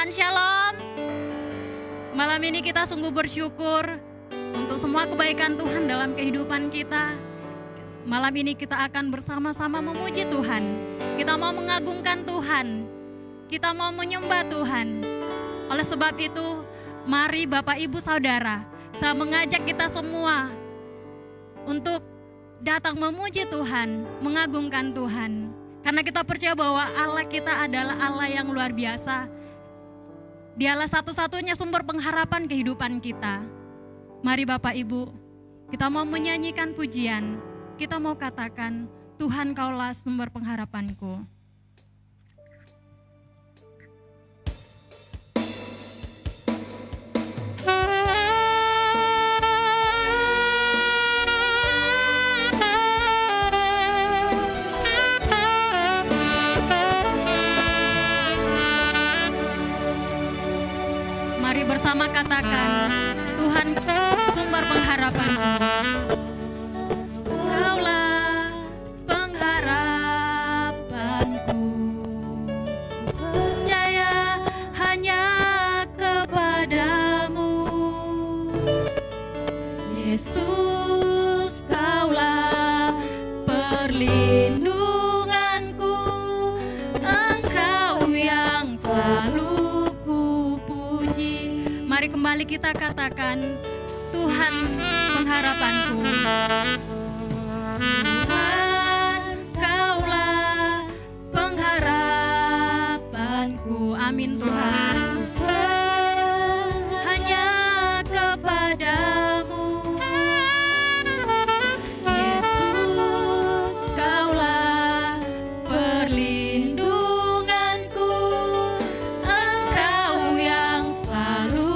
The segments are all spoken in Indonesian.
Tuhan, shalom. Malam ini kita sungguh bersyukur untuk semua kebaikan Tuhan dalam kehidupan kita. Malam ini kita akan bersama-sama memuji Tuhan. Kita mau mengagungkan Tuhan. Kita mau menyembah Tuhan. Oleh sebab itu, mari Bapak Ibu Saudara, saya mengajak kita semua untuk datang memuji Tuhan, mengagungkan Tuhan. Karena kita percaya bahwa Allah kita adalah Allah yang luar biasa. Dialah satu-satunya sumber pengharapan kehidupan kita. Mari Bapak Ibu, kita mau menyanyikan pujian. Kita mau katakan, Tuhan Kaulah sumber pengharapanku. Mari bersama katakan, Tuhan sumber pengharapanku. Kaulah pengharapanku. Percaya hanya kepadamu. Yesus, Kaulah perlindunganku. Engkau yang selalu mari kembali kita katakan, Tuhan pengharapanku. Tuhan, Kaulah pengharapanku. Amin Tuhan. Hanya kepadamu. Yesus, Kaulah perlindunganku. Engkau yang selalu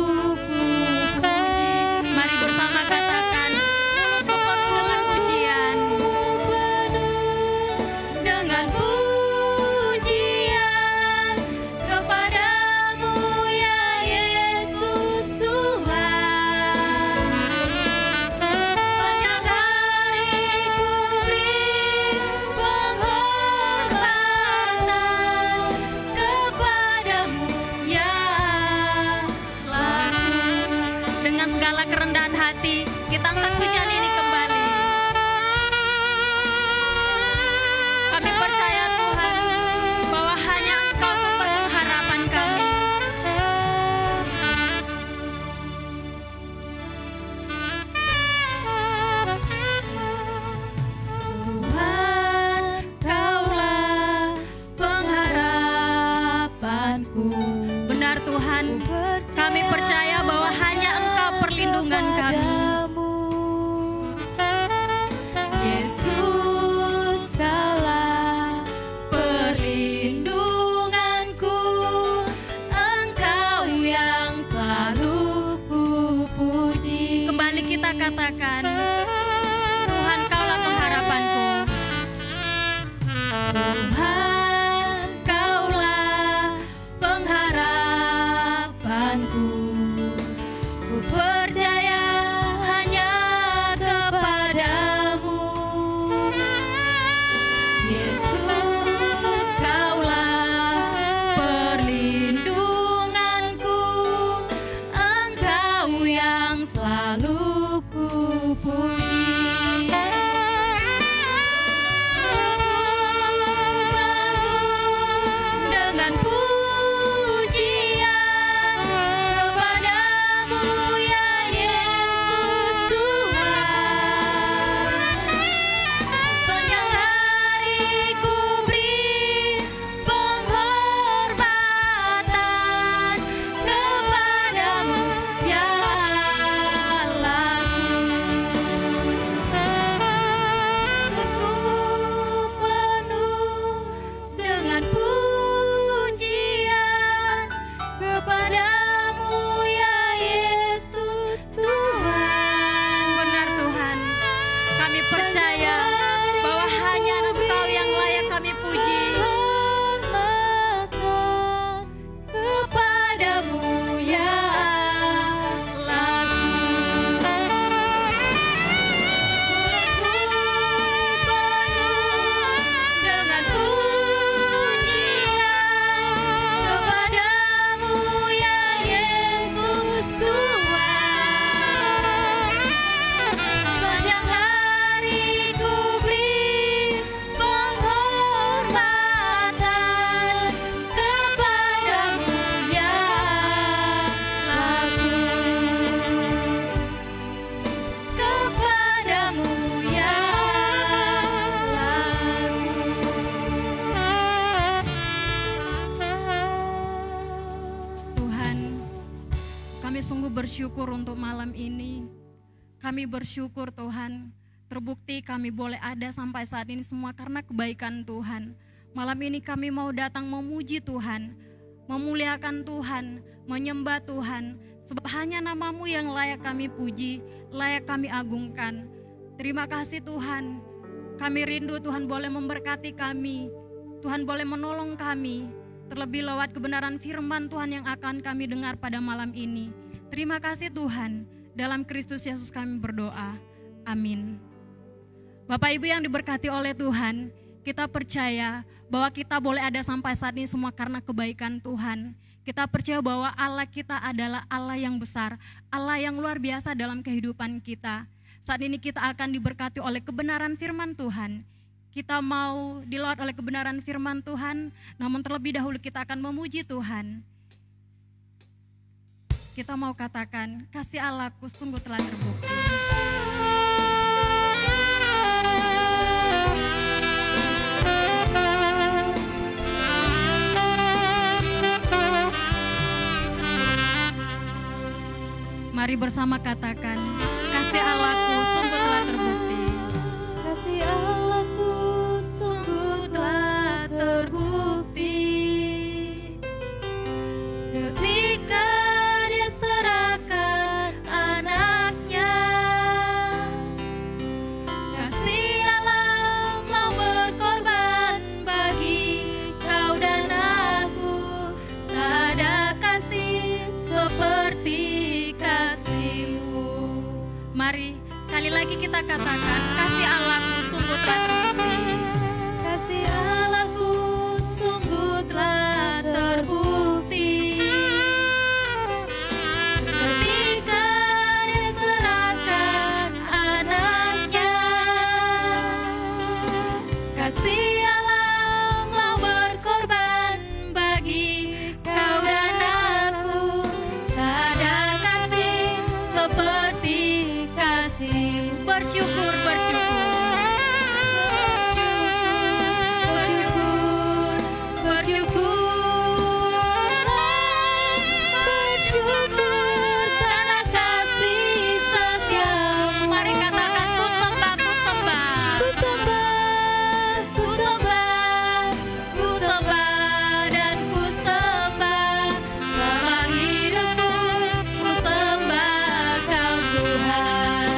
kita angkat pujian ini kembali. Kami percaya Tuhan bahwa hanya Engkau sumber pengharapan kami. Tuhan, Kaulah pengharapanku. Benar Tuhan, kami percaya bahwa hanya Engkau perlindungan kami. Yesus, Kaulah perlindunganku. Engkau yang selalu kupuji. Kembali kita katakan, Tuhan Kaulah pengharapanku. Tuhan, Kaulah pengharapanku. Ku percaya hanya kepadamu. Yesus, Kaulah perlindunganku. Engkau yang selalu kupuji. bersyukur untuk malam ini. Kami bersyukur Tuhan, terbukti kami boleh ada sampai saat ini semua karena kebaikan Tuhan. Malam ini kami mau datang memuji Tuhan, memuliakan Tuhan, menyembah Tuhan. Sebab hanya nama-Mu yang layak kami puji, layak kami agungkan. Terima kasih Tuhan, kami rindu Tuhan boleh memberkati kami, Tuhan boleh menolong kami, terlebih lewat kebenaran firman Tuhan yang akan kami dengar pada malam ini. Terima kasih Tuhan, dalam Kristus Yesus kami berdoa, amin. Bapak Ibu yang diberkati oleh Tuhan, kita percaya bahwa kita boleh ada sampai saat ini semua karena kebaikan Tuhan. Kita percaya bahwa Allah kita adalah Allah yang besar, Allah yang luar biasa dalam kehidupan kita. Saat ini kita akan diberkati oleh kebenaran firman Tuhan. Kita mau dilawat oleh kebenaran firman Tuhan, namun terlebih dahulu kita akan memuji Tuhan. Kita mau katakan, kasih Allahku sungguh telah terbukti. Mari bersama katakan, kasih Allahku sungguh telah terbukti. Kasih Allahku sungguh telah terbukti. Ketika Dia serahkan anaknya, kasih Allah mau berkorban bagi kau dan aku. Tak ada kasih seperti kasih-Mu. Mari sekali lagi kita katakan, kasih Allahku sungguh telah terbukti. Kasih Allahku sungguh telah terbukti. Ketika Dia serahkan anaknya, kasih Allah mau berkorban bagi kau dan aku. Tak ada kasih seperti kasih. Bersyukur, bersyukur. Bersyukur, bersyukur, bersyukur karena kasih setia-Mu. Mari katakan, ku sembah, ku sembah. Ku sembah, ku sembah, ku sembah dan ku sembah. Selama hidupku ku sembah Kau Tuhan.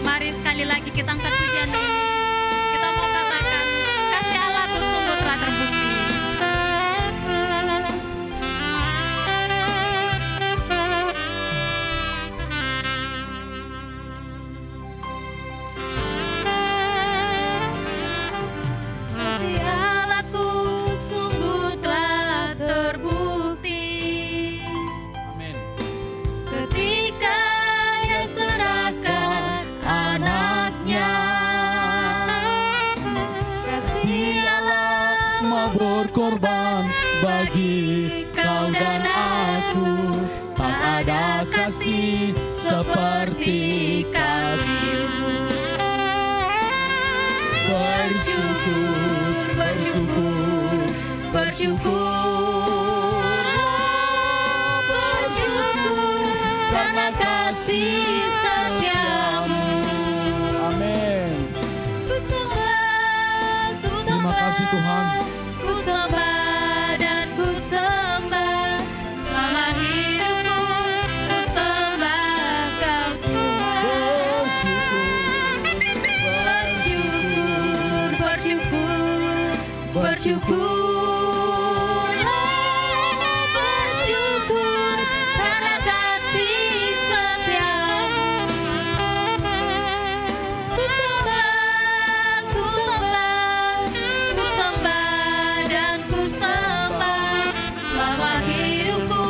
Mari sekali lagi kita angkat pujian ini. Kita mau katakan, kasih Allahku sungguh telah terbukti. Kasih Allahku sungguh telah terbukti. Amin. Ketika Dia serahkan anaknya, kasih Allah Mau berkorban bagi kau dan aku. Tak ada kasih seperti kasih-Mu. Bersyukur, bersyukur, bersyukur, bersyukur karena kasih setia-Mu. Amin. Ku sembah, ku Terima kasih Tuhan. ku sembah dan ku sembah. Selama hidupku ku sembah Kau Tuhan. Bersyukur, Bersyukur, bersyukur, bersyukur karena kasih setia-Mu. Ku sembah, ku sembah, ku sembah dan ku sembah. Selama hidupku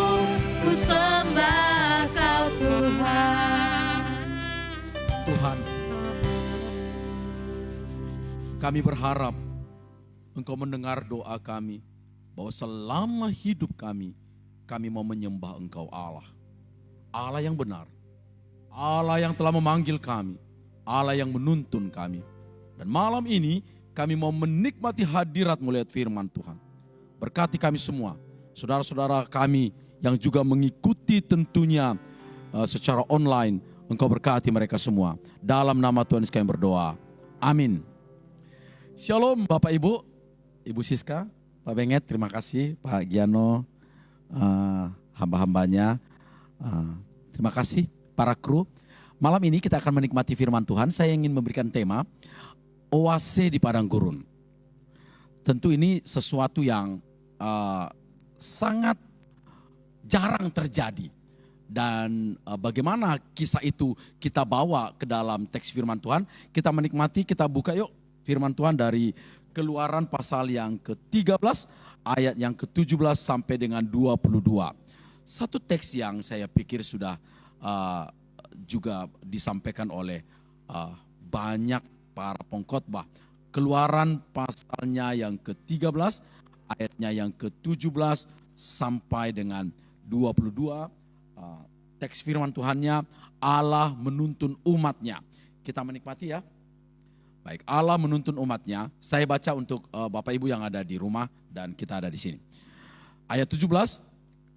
ku sembah Kau Tuhan. Tuhan, kami berharap Engkau mendengar doa kami, bahwa selama hidup kami mau menyembah Engkau Allah. Allah yang benar, Allah yang telah memanggil kami, Allah yang menuntun kami. Dan malam ini kami mau menikmati hadirat melihat firman Tuhan. Berkati kami semua, saudara-saudara kami yang juga mengikuti tentunya secara online, Engkau berkati mereka semua. Dalam nama Tuhan Yesus kami berdoa. Amin. Shalom Bapak Ibu, Ibu Siska, Pak Benget, terima kasih. Pak Giano, hamba-hambanya. Terima kasih para kru. Malam ini kita akan menikmati firman Tuhan. Saya ingin memberikan tema oase di padang gurun. Tentu ini sesuatu yang sangat jarang terjadi. Dan bagaimana kisah itu kita bawa ke dalam teks firman Tuhan. Kita menikmati, kita buka yuk firman Tuhan dari Keluaran pasal yang ke-13 ayat yang ke-17 sampai dengan 22. Satu teks yang saya pikir sudah juga disampaikan oleh banyak para pengkhotbah. Keluaran pasalnya yang ke-13 ayatnya yang ke-17 sampai dengan 22. Teks firman Tuhannya, Allah menuntun umatnya. Kita menikmati ya. Baik, Allah menuntun umatnya. Saya baca untuk Bapak Ibu yang ada di rumah dan kita ada di sini. Ayat 17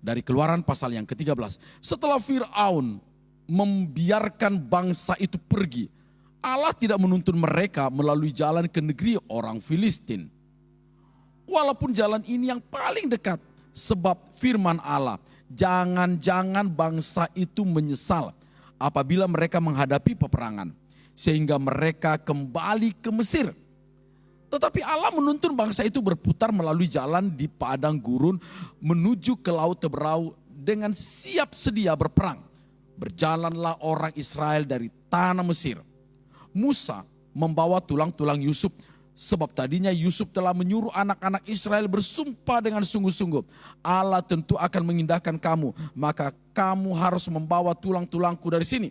dari Keluaran pasal yang ke-13. Setelah Fir'aun membiarkan bangsa itu pergi, Allah tidak menuntun mereka melalui jalan ke negeri orang Filistin. Walaupun jalan ini yang paling dekat, sebab firman Allah, jangan-jangan bangsa itu menyesal apabila mereka menghadapi peperangan, sehingga mereka kembali ke Mesir. Tetapi Allah menuntun bangsa itu berputar melalui jalan di padang gurun menuju ke Laut Teberau dengan siap sedia berperang. Berjalanlah orang Israel dari tanah Mesir. Musa membawa tulang-tulang Yusuf, sebab tadinya Yusuf telah menyuruh anak-anak Israel bersumpah dengan sungguh-sungguh, Allah tentu akan mengindahkan kamu, maka kamu harus membawa tulang-tulangku dari sini.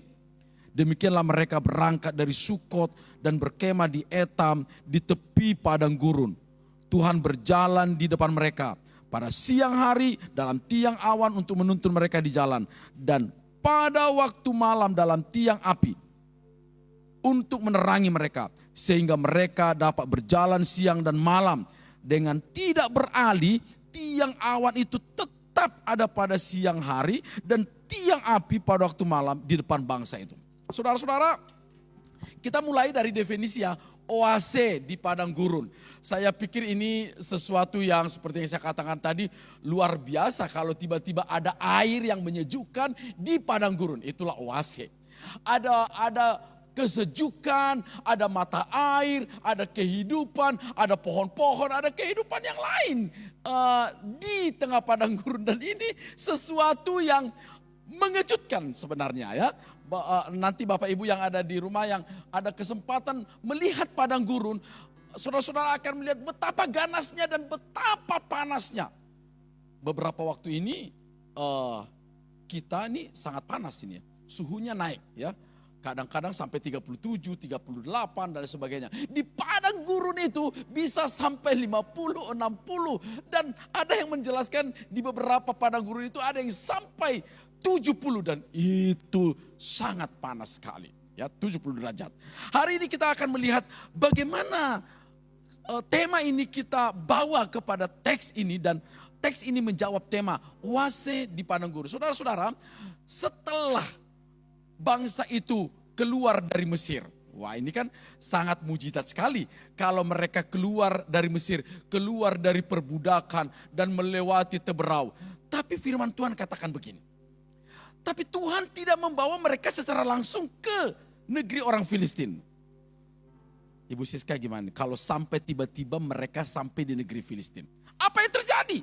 Demikianlah mereka berangkat dari Sukot dan berkemah di Etam di tepi padang gurun. Tuhan berjalan di depan mereka pada siang hari dalam tiang awan untuk menuntun mereka di jalan, dan pada waktu malam dalam tiang api untuk menerangi mereka, sehingga mereka dapat berjalan siang dan malam dengan tidak beralih. Tiang awan itu tetap ada pada siang hari dan tiang api pada waktu malam di depan bangsa itu. Saudara-saudara, kita mulai dari definisi ya, oase di padang gurun. Saya pikir ini sesuatu yang seperti yang saya katakan tadi, luar biasa kalau tiba-tiba ada air yang menyejukkan di padang gurun. Itulah oase. Ada kesejukan, ada mata air, ada kehidupan, ada pohon-pohon, ada kehidupan yang lain di tengah padang gurun. Dan ini sesuatu yang mengejutkan sebenarnya ya. Nanti Bapak Ibu yang ada di rumah yang ada kesempatan melihat padang gurun, saudara-saudara akan melihat betapa ganasnya dan betapa panasnya. Beberapa waktu ini kita ini sangat panas ini ya. Suhunya naik ya. Kadang-kadang sampai 37, 38 dan sebagainya. Di padang gurun itu bisa sampai 50, 60. Dan ada yang menjelaskan di beberapa padang gurun itu ada yang sampai 70 dan itu sangat panas sekali. Ya, 70 derajat. Hari ini kita akan melihat bagaimana tema ini kita bawa kepada teks ini, dan teks ini menjawab tema oase di padang gurun. Saudara-saudara, setelah bangsa itu keluar dari Mesir. Wah, ini kan sangat mujizat sekali. Kalau mereka keluar dari Mesir, keluar dari perbudakan dan melewati Teberau. Tapi firman Tuhan katakan begini. Tapi Tuhan tidak membawa mereka secara langsung ke negeri orang Filistin. Ibu Siska gimana? Kalau sampai tiba-tiba mereka sampai di negeri Filistin. Apa yang terjadi?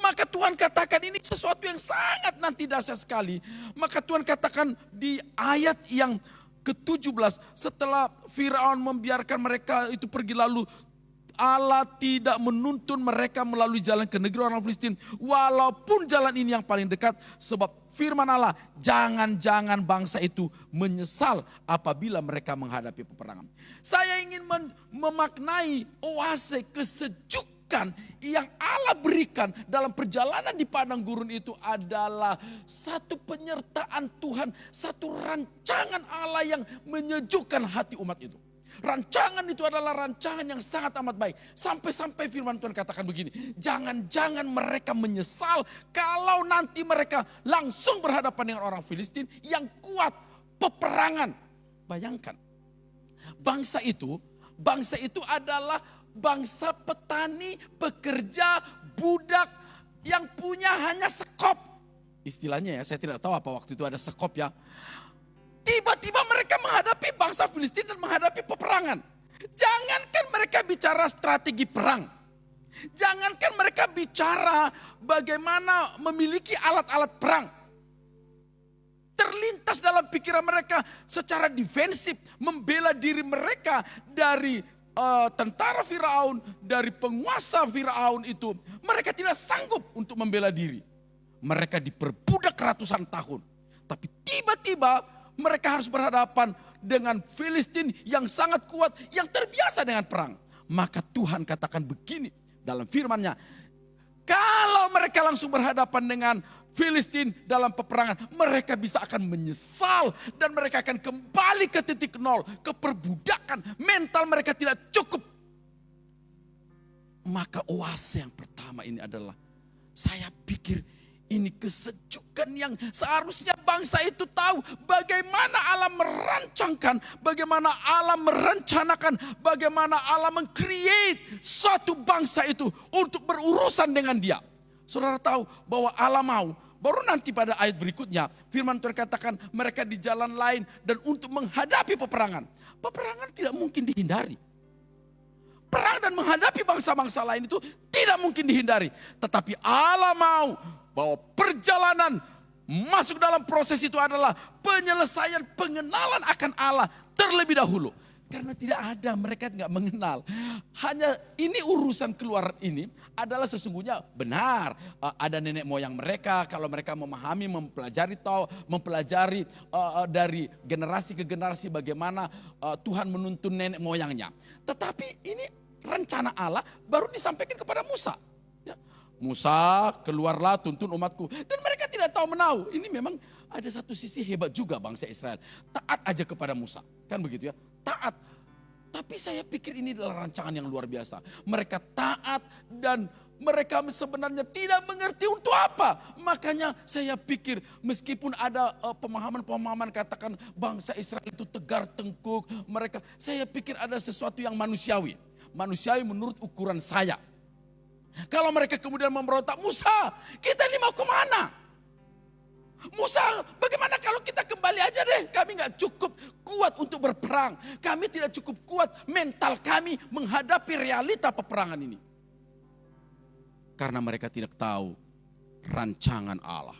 Maka Tuhan katakan ini sesuatu yang sangat nanti dahsyat sekali. Maka Tuhan katakan di ayat yang ke-17, setelah Firaun membiarkan mereka itu pergi lalu, Allah tidak menuntun mereka melalui jalan ke negeri orang Filistin. Walaupun jalan ini yang paling dekat, sebab firman Allah, jangan-jangan bangsa itu menyesal apabila mereka menghadapi peperangan. Saya ingin memaknai oase kesejukan yang Allah berikan dalam perjalanan di padang gurun itu adalah satu penyertaan Tuhan, satu rancangan Allah yang menyejukkan hati umat itu. Rancangan itu adalah rancangan yang sangat amat baik. Sampai-sampai firman Tuhan katakan begini, jangan-jangan mereka menyesal kalau nanti mereka langsung berhadapan dengan orang Filistin yang kuat, peperangan. Bayangkan, bangsa itu adalah bangsa petani, pekerja, budak yang punya hanya sekop. Istilahnya ya, saya tidak tahu apa waktu itu ada sekop ya. Tiba-tiba mereka menghadapi bangsa Filistin dan menghadapi peperangan. Jangankan mereka bicara strategi perang. Jangankan mereka bicara bagaimana memiliki alat-alat perang. Terlintas dalam pikiran mereka secara defensif, membela diri mereka dari tentara Firaun, dari penguasa Firaun itu. Mereka tidak sanggup untuk membela diri. Mereka diperbudak ratusan tahun. Tapi tiba-tiba mereka harus berhadapan dengan Filistin yang sangat kuat, yang terbiasa dengan perang. Maka Tuhan katakan begini dalam firman-Nya. Kalau mereka langsung berhadapan dengan Filistin dalam peperangan, mereka bisa akan menyesal dan mereka akan kembali ke titik nol, ke perbudakan. Mental mereka tidak cukup. Maka oase yang pertama ini adalah, saya pikir ini kesejukan yang seharusnya bangsa itu tahu bagaimana Allah merancangkan, bagaimana Allah merencanakan, bagaimana Allah meng-create suatu bangsa itu untuk berurusan dengan Dia. Saudara tahu bahwa Allah mau, baru nanti pada ayat berikutnya firman Tuhan katakan mereka di jalan lain dan untuk menghadapi peperangan. Peperangan tidak mungkin dihindari. Perang dan menghadapi bangsa-bangsa lain itu tidak mungkin dihindari. Tetapi Allah mau bahwa perjalanan masuk dalam proses itu adalah penyelesaian pengenalan akan Allah terlebih dahulu. Karena tidak ada, mereka tidak mengenal. Hanya ini urusan keluar ini adalah sesungguhnya benar. Ada nenek moyang mereka, kalau mereka memahami, mempelajari dari generasi ke generasi bagaimana Tuhan menuntun nenek moyangnya. Tetapi ini rencana Allah baru disampaikan kepada Musa. Musa, keluarlah tuntun umatku. Dan mereka tidak tahu menahu. Ini memang ada satu sisi hebat juga bangsa Israel. Taat aja kepada Musa. Kan begitu ya, taat. Tapi saya pikir ini adalah rancangan yang luar biasa. Mereka taat dan mereka sebenarnya tidak mengerti untuk apa. Makanya saya pikir meskipun ada pemahaman-pemahaman katakan bangsa Israel itu tegar tengkuk. Saya pikir ada sesuatu yang manusiawi. Manusiawi menurut ukuran saya. Kalau mereka kemudian memberontak, Musa, kita ini mau kemana? Musa, bagaimana kalau kita kembali aja deh? Kami gak cukup kuat untuk berperang. Kami tidak cukup kuat mental kami menghadapi realita peperangan ini. Karena mereka tidak tahu rancangan Allah.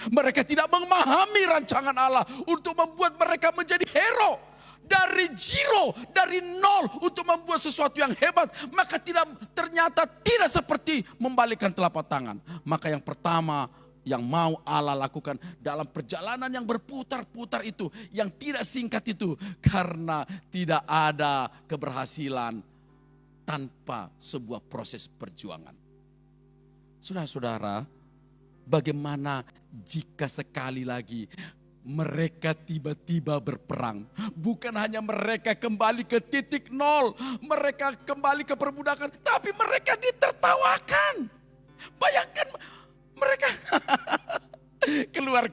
Mereka tidak memahami rancangan Allah untuk membuat mereka menjadi hero. Dari zero, dari nol untuk membuat sesuatu yang hebat. Maka ternyata tidak seperti membalikkan telapak tangan. Maka yang pertama yang mau Allah lakukan dalam perjalanan yang berputar-putar itu. Yang tidak singkat itu. Karena tidak ada keberhasilan tanpa sebuah proses perjuangan. Saudara-saudara, bagaimana jika sekali lagi mereka tiba-tiba berperang. Bukan hanya mereka kembali ke titik nol. Mereka kembali ke perbudakan. Tapi mereka ditertawakan. Bayangkan mereka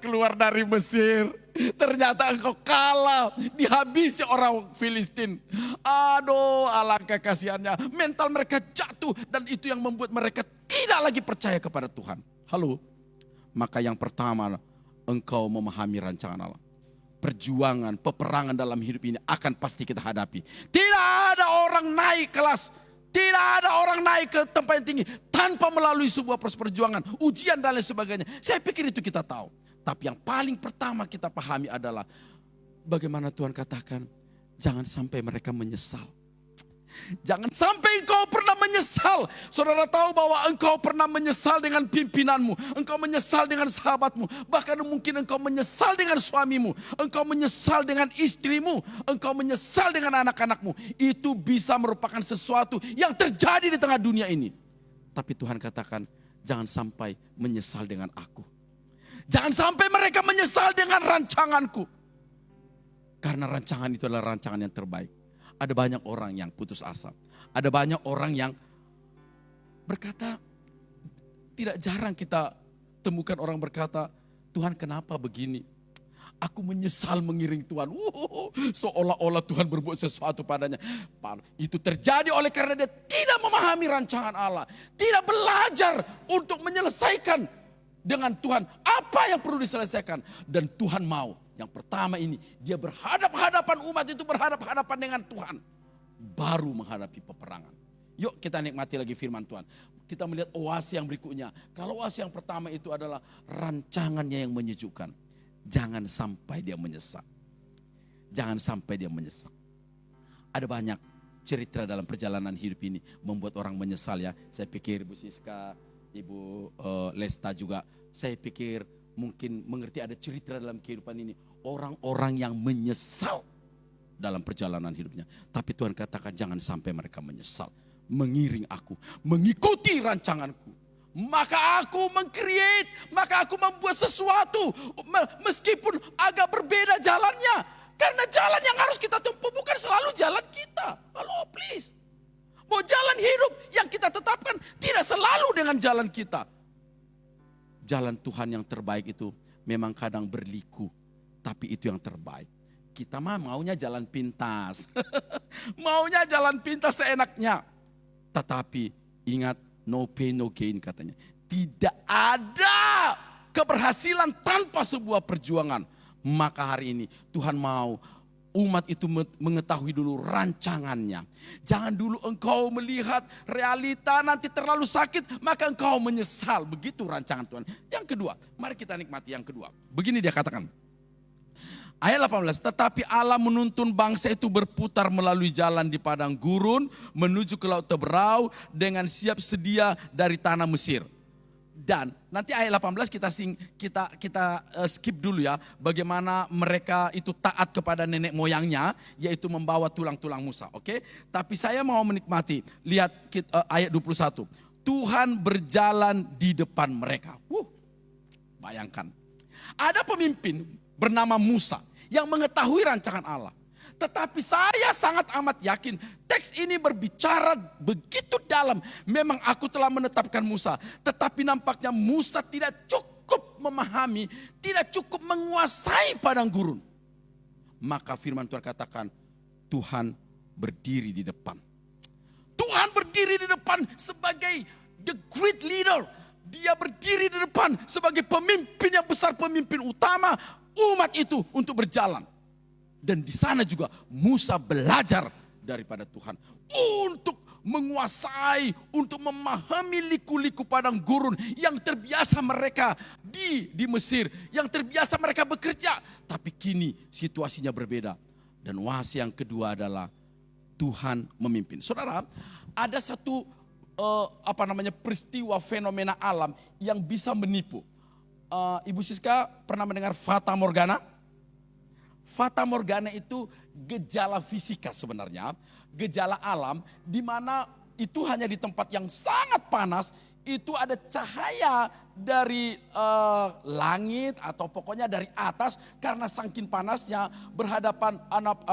keluar dari Mesir. Ternyata engkau kalah. Dihabisi orang Filistin. Aduh, alangkah kasihannya. Mental mereka jatuh. Dan itu yang membuat mereka tidak lagi percaya kepada Tuhan. Halo. Maka yang pertama, engkau memahami rancangan Allah. Perjuangan, peperangan dalam hidup ini akan pasti kita hadapi. Tidak ada orang naik kelas. Tidak ada orang naik ke tempat yang tinggi tanpa melalui sebuah proses perjuangan, ujian dan lain sebagainya. Saya pikir itu kita tahu. Tapi yang paling pertama kita pahami adalah bagaimana Tuhan katakan, jangan sampai mereka menyesal. Jangan sampai engkau pernah menyesal. Saudara tahu bahwa engkau pernah menyesal dengan pimpinanmu. Engkau menyesal dengan sahabatmu. Bahkan mungkin engkau menyesal dengan suamimu. Engkau menyesal dengan istrimu. Engkau menyesal dengan anak-anakmu. Itu bisa merupakan sesuatu yang terjadi di tengah dunia ini. Tapi Tuhan katakan, jangan sampai menyesal dengan aku. Jangan sampai mereka menyesal dengan rancanganku. Karena rancangan itu adalah rancangan yang terbaik. Ada banyak orang yang putus asa. Ada banyak orang yang berkata, tidak jarang kita temukan orang berkata, Tuhan kenapa begini? Aku menyesal mengiring Tuhan. Seolah-olah Tuhan berbuat sesuatu padanya. Itu terjadi oleh karena dia tidak memahami rancangan Allah. Tidak belajar untuk menyelesaikan dengan Tuhan apa yang perlu diselesaikan. Dan Tuhan mau. Yang pertama ini, dia berhadap-hadapan, umat itu berhadap-hadapan dengan Tuhan. Baru menghadapi peperangan. Yuk kita nikmati lagi firman Tuhan. Kita melihat oase yang berikutnya. Kalau oase yang pertama itu adalah rancangannya yang menyejukkan. Jangan sampai dia menyesal. Jangan sampai dia menyesal. Ada banyak cerita dalam perjalanan hidup ini membuat orang menyesal ya. Saya pikir Ibu Siska, Ibu Lesta juga. Saya pikir mungkin mengerti ada cerita dalam kehidupan ini. Orang-orang yang menyesal dalam perjalanan hidupnya. Tapi Tuhan katakan jangan sampai mereka menyesal. Mengiring aku, mengikuti rancanganku. Maka aku meng-create, maka aku membuat sesuatu meskipun agak berbeda jalannya. Karena jalan yang harus kita tempuh bukan selalu jalan kita. Halo please. Mau jalan hidup yang kita tetapkan tidak selalu dengan jalan kita. Jalan Tuhan yang terbaik itu memang kadang berliku, tapi itu yang terbaik. Kita mah maunya jalan pintas. Maunya jalan pintas seenaknya. Tetapi ingat, no pain, no gain katanya. Tidak ada keberhasilan tanpa sebuah perjuangan. Maka hari ini Tuhan mau umat itu mengetahui dulu rancangannya. Jangan dulu engkau melihat realita nanti terlalu sakit, maka engkau menyesal. Begitu rancangan Tuhan. Yang kedua, mari kita nikmati yang kedua. Begini dia katakan. Ayat 18, tetapi Allah menuntun bangsa itu berputar melalui jalan di padang gurun menuju ke laut Teberau dengan siap sedia dari tanah Mesir. Dan nanti ayat 18 kita skip dulu ya, bagaimana mereka itu taat kepada nenek moyangnya, yaitu membawa tulang-tulang Musa. Oke? Tapi saya mau menikmati, lihat ayat 21. Tuhan berjalan di depan mereka. Bayangkan, ada pemimpin bernama Musa yang mengetahui rancangan Allah. Tetapi saya sangat amat yakin teks ini berbicara begitu dalam. Memang aku telah menetapkan Musa. Tetapi nampaknya Musa tidak cukup memahami, tidak cukup menguasai padang gurun. Maka firman Tuhan katakan, Tuhan berdiri di depan. Tuhan berdiri di depan sebagai the great leader. Dia berdiri di depan sebagai pemimpin yang besar, pemimpin utama umat itu untuk berjalan. Dan di sana juga Musa belajar daripada Tuhan untuk menguasai, untuk memahami liku-liku padang gurun yang terbiasa mereka di Mesir, yang terbiasa mereka bekerja. Tapi kini situasinya berbeda. Dan wahas yang kedua adalah Tuhan memimpin. Saudara, ada satu peristiwa fenomena alam yang bisa menipu. Ibu Siska pernah mendengar Fata Morgana? Fata Morgana itu gejala fisika sebenarnya, gejala alam di mana itu hanya di tempat yang sangat panas, itu ada cahaya dari langit atau pokoknya dari atas karena saking panasnya berhadapan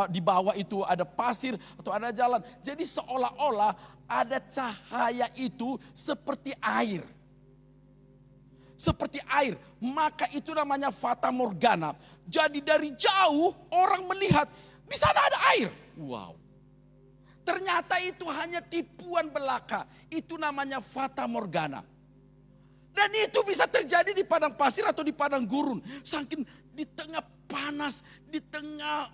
di bawah itu ada pasir atau ada jalan. Jadi seolah-olah ada cahaya itu seperti air. Seperti air, maka itu namanya Fata Morgana. Jadi dari jauh orang melihat di sana ada air. Wow. Ternyata itu hanya tipuan belaka. Itu namanya Fata Morgana. Dan itu bisa terjadi di padang pasir atau di padang gurun. Saking di tengah panas, di tengah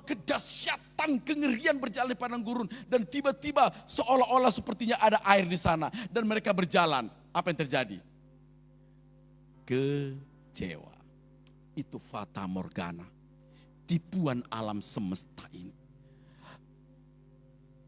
kedahsyatan, kengerian berjalan di padang gurun. Dan tiba-tiba seolah-olah sepertinya ada air di sana. Dan mereka berjalan. Apa yang terjadi? Kecewa. Itu Fata Morgana. Tipuan alam semesta ini.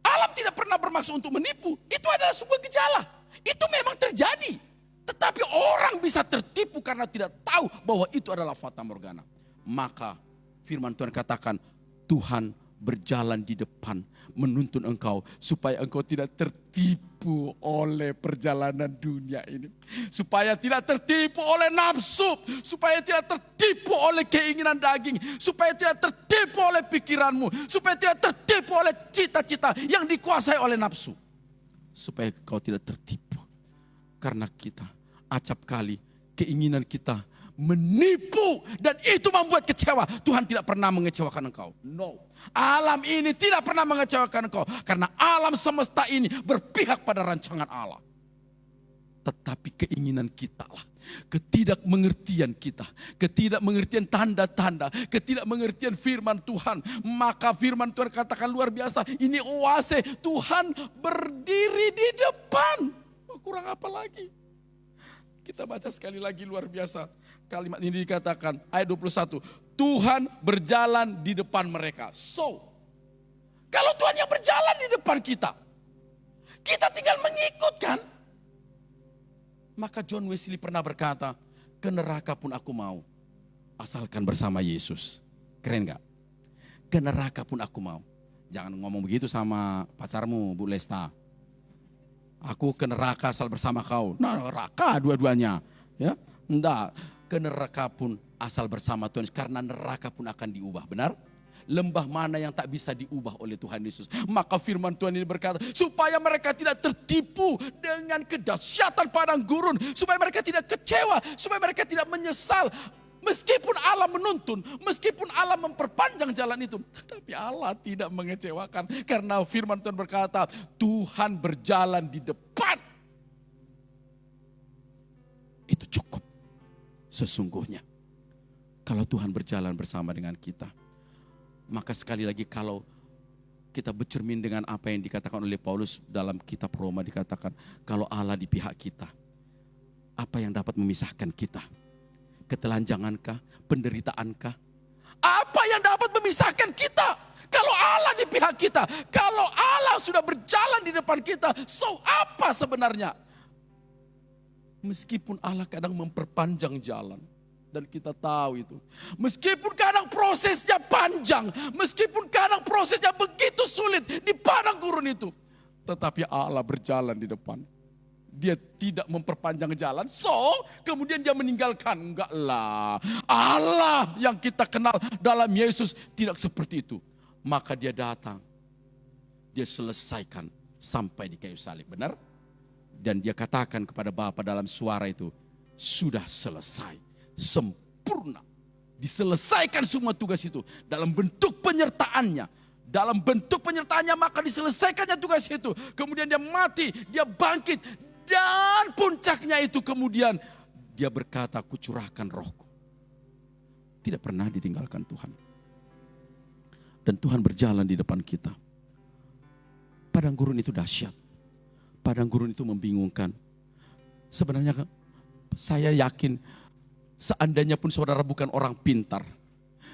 Alam tidak pernah bermaksud untuk menipu. Itu adalah sebuah gejala. Itu memang terjadi. Tetapi orang bisa tertipu karena tidak tahu bahwa itu adalah Fata Morgana. Maka firman Tuhan katakan, Tuhan berjalan di depan, menuntun engkau supaya engkau tidak tertipu oleh perjalanan dunia ini. Supaya tidak tertipu oleh nafsu, supaya tidak tertipu oleh keinginan daging, supaya tidak tertipu oleh pikiranmu, supaya tidak tertipu oleh cita-cita yang dikuasai oleh nafsu. Supaya kau tidak tertipu. Karena kita acap kali keinginan kita menipu dan itu membuat kecewa. Tuhan tidak pernah mengecewakan engkau. No. Alam ini tidak pernah mengecewakan engkau karena alam semesta ini berpihak pada rancangan Allah. Tetapi keinginan kita lah, ketidakmengertian kita, ketidakmengertian tanda-tanda, ketidakmengertian firman Tuhan. Maka firman Tuhan katakan luar biasa, ini oase, Tuhan berdiri di depan. Kurang apa lagi? Kita baca sekali lagi luar biasa. Kalimat ini dikatakan ayat 21. Tuhan berjalan di depan mereka. So, kalau Tuhan yang berjalan di depan kita, kita tinggal mengikut kan? Maka John Wesley pernah berkata, ke neraka pun aku mau, asalkan bersama Yesus. Keren gak? Ke neraka pun aku mau. Jangan ngomong begitu sama pacarmu, Bu Lesta. Aku ke neraka asal bersama kau. Nah, neraka dua-duanya. Ya, enggak. Ke neraka pun asal bersama Tuhan. Karena neraka pun akan diubah. Benar? Lembah mana yang tak bisa diubah oleh Tuhan Yesus. Maka firman Tuhan ini berkata, supaya mereka tidak tertipu dengan kedahsyatan padang gurun. Supaya mereka tidak kecewa. Supaya mereka tidak menyesal. Meskipun Allah menuntun, meskipun Allah memperpanjang jalan itu, tetapi Allah tidak mengecewakan. Karena firman Tuhan berkata, Tuhan berjalan di depan. Itu cukup sesungguhnya. Kalau Tuhan berjalan bersama dengan kita. Maka sekali lagi kalau kita bercermin dengan apa yang dikatakan oleh Paulus dalam kitab Roma dikatakan, kalau Allah di pihak kita, apa yang dapat memisahkan kita? Ketelanjangankah? Penderitaankah? Apa yang dapat memisahkan kita? Kalau Allah di pihak kita, kalau Allah sudah berjalan di depan kita, so apa sebenarnya? Meskipun Allah kadang memperpanjang jalan, dan kita tahu itu. Meskipun kadang prosesnya panjang, meskipun kadang prosesnya begitu sulit di padang gurun itu, tetapi Allah berjalan di depan. Dia tidak memperpanjang jalan, so kemudian dia meninggalkan. Enggak lah, Allah yang kita kenal dalam Yesus tidak seperti itu. Maka dia datang, dia selesaikan sampai di kayu salib, benar? Dan dia katakan kepada Bapa dalam suara itu, sudah selesai, sempurna. Diselesaikan semua tugas itu dalam bentuk penyertaannya. Dalam bentuk penyertaannya maka diselesaikannya tugas itu. Kemudian dia mati, dia bangkit. Dan puncaknya itu kemudian dia berkata, kucurahkan rohku. Tidak pernah ditinggalkan Tuhan. Dan Tuhan berjalan di depan kita. Padang gurun itu dahsyat. Padang gurun itu membingungkan. Sebenarnya saya yakin seandainya pun saudara bukan orang pintar.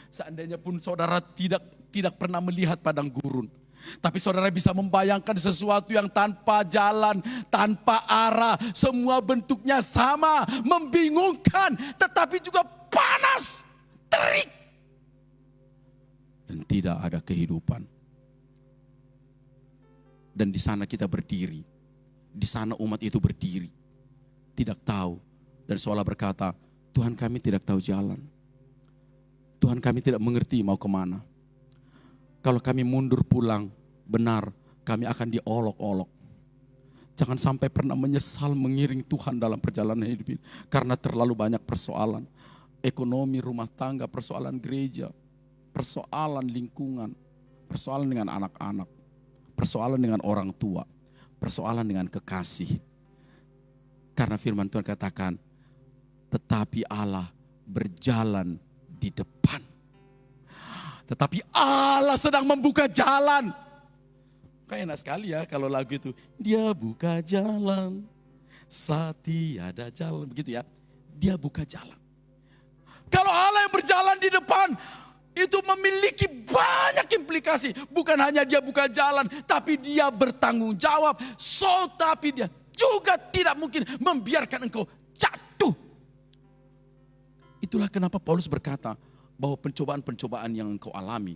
Seandainya pun saudara tidak pernah melihat padang gurun. Tapi saudara bisa membayangkan sesuatu yang tanpa jalan, tanpa arah, semua bentuknya sama, membingungkan, tetapi juga panas, terik. Dan tidak ada kehidupan. Dan di sana kita berdiri, di sana umat itu berdiri, tidak tahu. Dan seolah berkata, Tuhan kami tidak tahu jalan. Tuhan kami tidak mengerti mau kemana. Kalau kami mundur pulang, benar kami akan diolok-olok. Jangan sampai pernah menyesal mengiring Tuhan dalam perjalanan hidup ini. Karena terlalu banyak persoalan. Ekonomi, rumah tangga, persoalan gereja, persoalan lingkungan, persoalan dengan anak-anak, persoalan dengan orang tua, persoalan dengan kekasih. Karena firman Tuhan katakan, tetapi Allah berjalan di depan. Tetapi Allah sedang membuka jalan. Kayak enak sekali ya kalau lagu itu. Dia buka jalan, saat tiada jalan. Begitu ya. Dia buka jalan. Kalau Allah yang berjalan di depan, itu memiliki banyak implikasi. Bukan hanya dia buka jalan, tapi dia bertanggung jawab. So, tapi dia juga tidak mungkin membiarkan engkau jatuh. Itulah kenapa Paulus berkata, bahwa pencobaan-pencobaan yang engkau alami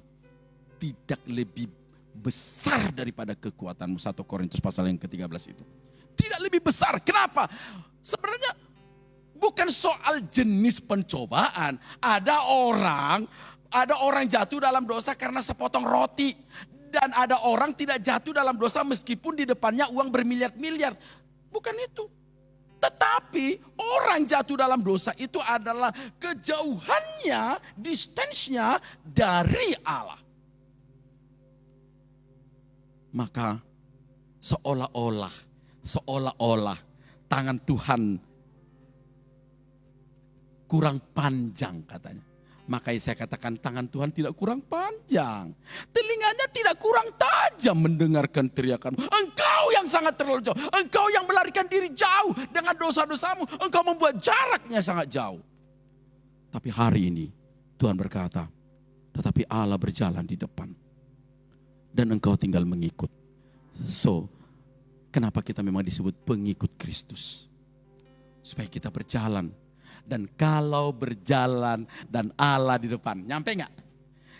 tidak lebih besar daripada kekuatanmu. 1 Korintus pasal yang ke-13 itu. Tidak lebih besar. Kenapa? Sebenarnya bukan soal jenis pencobaan. Ada orang jatuh dalam dosa karena sepotong roti. Dan ada orang tidak jatuh dalam dosa meskipun di depannya uang bermiliar-miliar. Bukan itu. Tetapi orang jatuh dalam dosa itu adalah kejauhannya, distance-nya dari Allah. Maka seolah-olah tangan Tuhan kurang panjang katanya. Makanya saya katakan tangan Tuhan tidak kurang panjang. Telinganya tidak kurang tajam mendengarkan teriakan. Engkau yang sangat terlalu jauh. Engkau yang melarikan diri jauh dengan dosa-dosamu. Engkau membuat jaraknya sangat jauh. Tapi hari ini Tuhan berkata, tetapi Allah berjalan di depan. Dan engkau tinggal mengikut. So, kenapa kita memang disebut pengikut Kristus? Supaya kita berjalan. Dan kalau berjalan dan Allah di depan, nyampe enggak?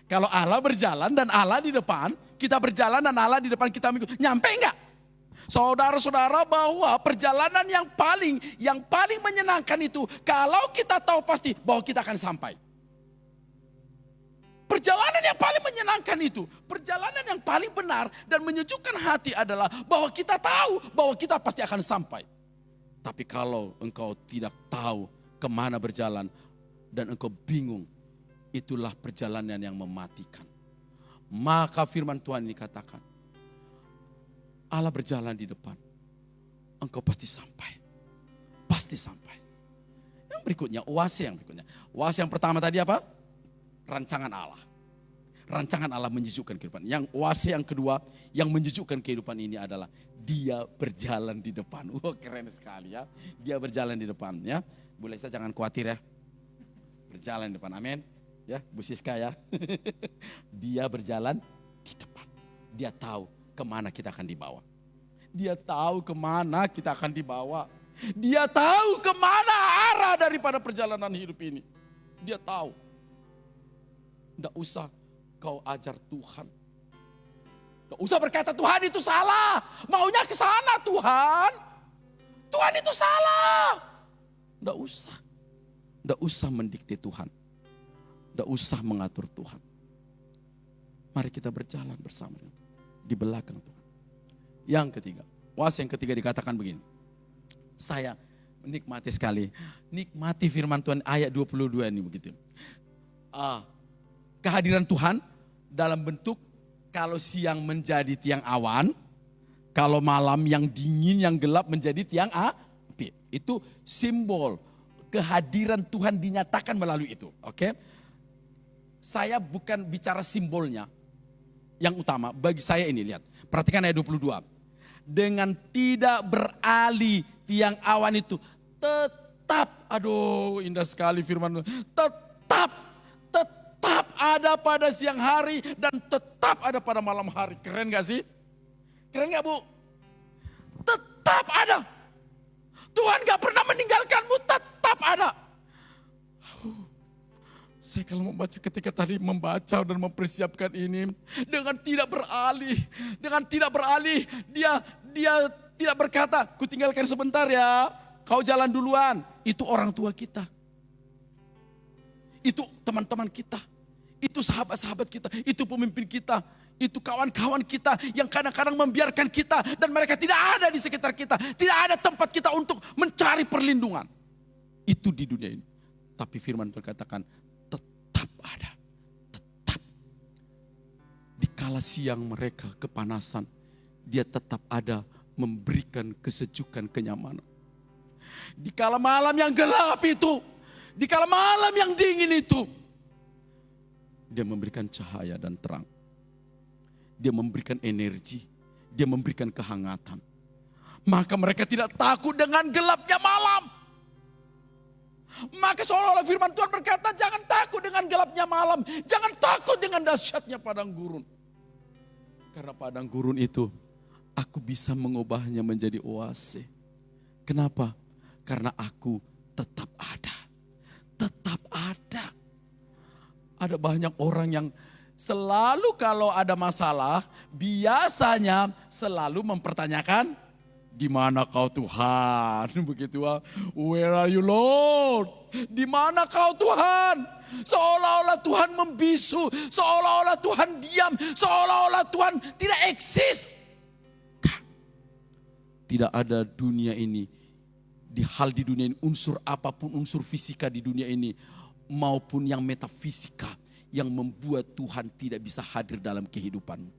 Kalau Allah berjalan dan Allah di depan, kita berjalan dan Allah di depan kita mengikut, nyampe enggak? Saudara-saudara, bahwa perjalanan yang paling menyenangkan itu, kalau kita tahu pasti bahwa kita akan sampai. Perjalanan yang paling menyenangkan itu, perjalanan yang paling benar dan menyejukkan hati adalah bahwa kita tahu bahwa kita pasti akan sampai. Tapi kalau engkau tidak tahu kemana berjalan dan engkau bingung, itulah perjalanan yang mematikan. Maka firman Tuhan ini katakan, Allah berjalan di depan, engkau pasti sampai. Pasti sampai. Yang berikutnya, oase yang berikutnya. Oase yang pertama tadi apa? Rancangan Allah. Rancangan Allah menyejukkan kehidupan. Yang oase yang kedua yang menyejukkan kehidupan ini adalah Dia berjalan di depan. Wah, keren sekali ya. Dia berjalan di depan ya. Bu Lesa jangan khawatir ya. Berjalan di depan, amin. Ya, Bu Siska ya. Dia berjalan di depan. Dia tahu kemana kita akan dibawa. Dia tahu kemana kita akan dibawa. Dia tahu kemana arah daripada perjalanan hidup ini. Dia tahu. Tidak usah kau ajar Tuhan. Tidak usah berkata Tuhan itu salah. Maunya ke sana Tuhan. Tuhan itu salah. Tidak usah. Tidak usah mendikte Tuhan. Tidak usah mengatur Tuhan. Mari kita berjalan bersama di belakang Tuhan. Yang ketiga. Was yang ketiga dikatakan begini. Saya menikmati sekali. Nikmati firman Tuhan ayat 22 ini begitu. Kehadiran Tuhan dalam bentuk kalau siang menjadi tiang awan, kalau malam yang dingin, yang gelap menjadi tiang api. Itu simbol kehadiran Tuhan dinyatakan melalui itu. Oke? Saya bukan bicara simbolnya. Yang utama bagi saya ini, lihat. Perhatikan ayat 22. Dengan tidak beralih tiang awan itu tetap, aduh indah sekali firman Tuhan. Tetap ada pada siang hari dan tetap ada pada malam hari. Keren gak sih? Keren gak Bu? Tetap ada. Tuhan gak pernah meninggalkanmu, tetap ada. Saya kalau membaca ketika tadi membaca dan mempersiapkan ini. Dengan tidak beralih. Dia tidak berkata, ku tinggalkan sebentar ya. Kau jalan duluan. Itu orang tua kita. Itu teman-teman kita. Itu sahabat-sahabat kita, itu pemimpin kita, itu kawan-kawan kita yang kadang-kadang membiarkan kita dan mereka tidak ada di sekitar kita. Tidak ada tempat kita untuk mencari perlindungan. Itu di dunia ini. Tapi firman Tuhan katakan tetap ada. Tetap. Dikala siang mereka kepanasan, Dia tetap ada memberikan kesejukan, kenyamanan. Dikala malam yang gelap itu, dikala malam yang dingin itu, Dia memberikan cahaya dan terang. Dia memberikan energi. Dia memberikan kehangatan. Maka mereka tidak takut dengan gelapnya malam. Maka seolah-olah firman Tuhan berkata, jangan takut dengan gelapnya malam. Jangan takut dengan dahsyatnya padang gurun. Karena padang gurun itu, aku bisa mengubahnya menjadi oase. Kenapa? Karena aku tetap ada. Tetap ada. Ada banyak orang yang selalu kalau ada masalah, biasanya selalu mempertanyakan, di mana kau Tuhan? Begitu, where are you Lord? Di mana kau Tuhan? Seolah-olah Tuhan membisu, seolah-olah Tuhan diam, seolah-olah Tuhan tidak eksis. Tidak ada dunia ini, hal di dunia ini, unsur apapun, unsur fisika di dunia ini, maupun yang metafisika, yang membuat Tuhan tidak bisa hadir dalam kehidupanmu.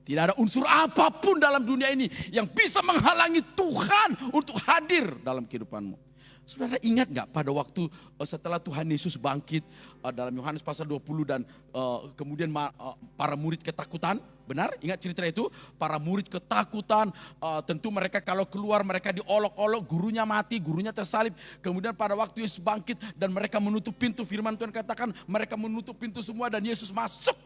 Tidak ada unsur apapun dalam dunia ini yang bisa menghalangi Tuhan untuk hadir dalam kehidupanmu. Saudara ingat gak pada waktu setelah Tuhan Yesus bangkit dalam Yohanes pasal 20 dan kemudian para murid ketakutan, benar? Ingat cerita itu? Para murid ketakutan, tentu mereka kalau keluar mereka diolok-olok, gurunya mati, gurunya tersalib. Kemudian pada waktu Yesus bangkit dan mereka menutup pintu, firman Tuhan katakan mereka menutup pintu semua dan Yesus masuk.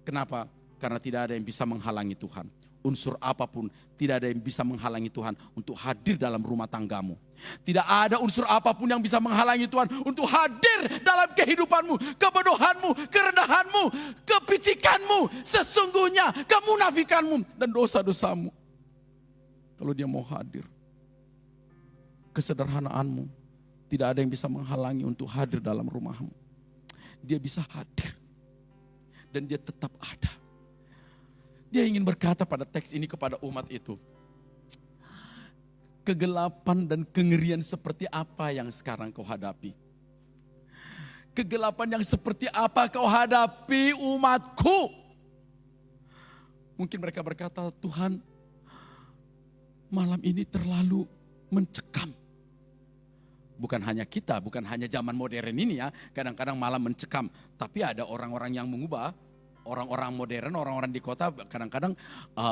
Kenapa? Karena tidak ada yang bisa menghalangi Tuhan. Unsur apapun tidak ada yang bisa menghalangi Tuhan untuk hadir dalam rumah tanggamu. Tidak ada unsur apapun yang bisa menghalangi Tuhan untuk hadir dalam kehidupanmu, kebodohanmu, kerendahanmu, kepicikanmu, sesungguhnya kemunafikanmu dan dosa-dosamu. Kalau dia mau hadir, kesederhanaanmu, tidak ada yang bisa menghalangi untuk hadir dalam rumahmu. Dia bisa hadir dan dia tetap ada. Dia ingin berkata pada teks ini kepada umat itu, kegelapan dan kengerian seperti apa yang sekarang kau hadapi? Kegelapan yang seperti apa kau hadapi umatku? Mungkin mereka berkata, Tuhan, malam ini terlalu mencekam. Bukan hanya kita, bukan hanya zaman modern ini ya, kadang-kadang malam mencekam. Tapi ada orang-orang yang mengubah. Orang-orang modern, orang-orang di kota kadang-kadang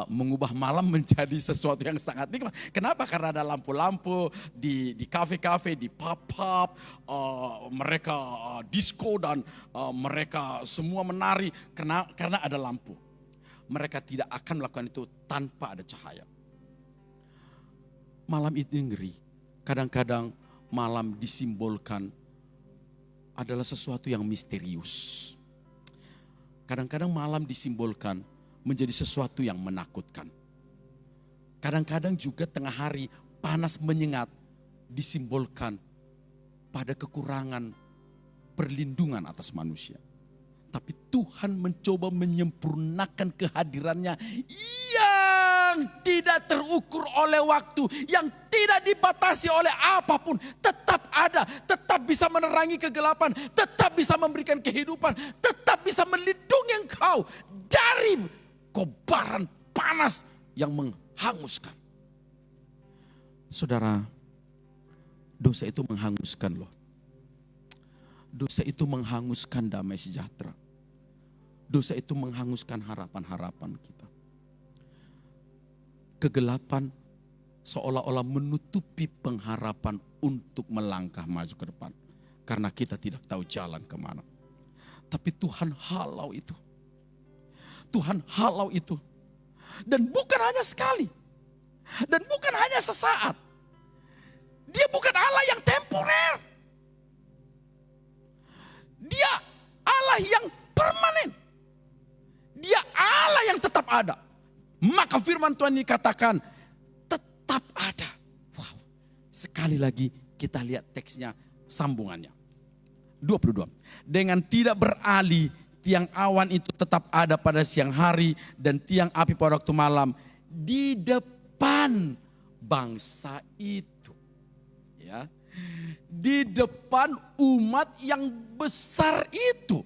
mengubah malam menjadi sesuatu yang sangat nikmat. Kenapa? Karena ada lampu-lampu di kafe-kafe, di pub-pub, mereka disco dan mereka semua menari karena ada lampu. Mereka tidak akan melakukan itu tanpa ada cahaya. Malam itu ngeri. Kadang-kadang malam disimbolkan adalah sesuatu yang misterius. Kadang-kadang malam disimbolkan menjadi sesuatu yang menakutkan. Kadang-kadang juga tengah hari panas menyengat disimbolkan pada kekurangan perlindungan atas manusia. Tapi Tuhan mencoba menyempurnakan kehadirannya yang tidak terukur oleh waktu, yang tidak dibatasi oleh apapun, tetap ada, tetap bisa menerangi kegelapan, tetap bisa memberikan kehidupan, tetap bisa melindungi engkau dari kobaran panas yang menghanguskan. Saudara, dosa itu menghanguskan loh. Dosa itu menghanguskan damai sejahtera. Dosa itu menghanguskan harapan-harapan kita. Kegelapan seolah-olah menutupi pengharapan untuk melangkah maju ke depan. Karena kita tidak tahu jalan kemana. Tapi Tuhan halau itu. Tuhan halau itu. Dan bukan hanya sekali. Dan bukan hanya sesaat. Dia bukan Allah yang temporer. Dia Allah yang permanen. Dia Allah yang tetap ada. Maka firman Tuhan ini katakan tetap ada. Wow. Sekali lagi kita lihat teksnya, sambungannya. 22. Dengan tidak beralih, tiang awan itu tetap ada pada siang hari dan tiang api pada waktu malam di depan bangsa itu. Ya. Di depan umat yang besar itu.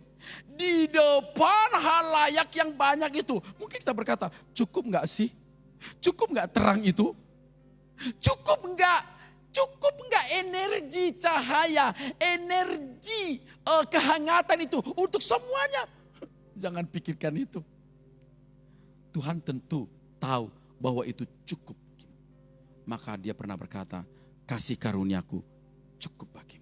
Di depan halayak yang banyak itu. Mungkin kita berkata, cukup gak sih? Cukup gak terang itu? Cukup gak energi cahaya, energi kehangatan itu untuk semuanya? Jangan pikirkan itu. Tuhan tentu tahu bahwa itu cukup. Maka dia pernah berkata, kasih karuniaku cukup bagimu.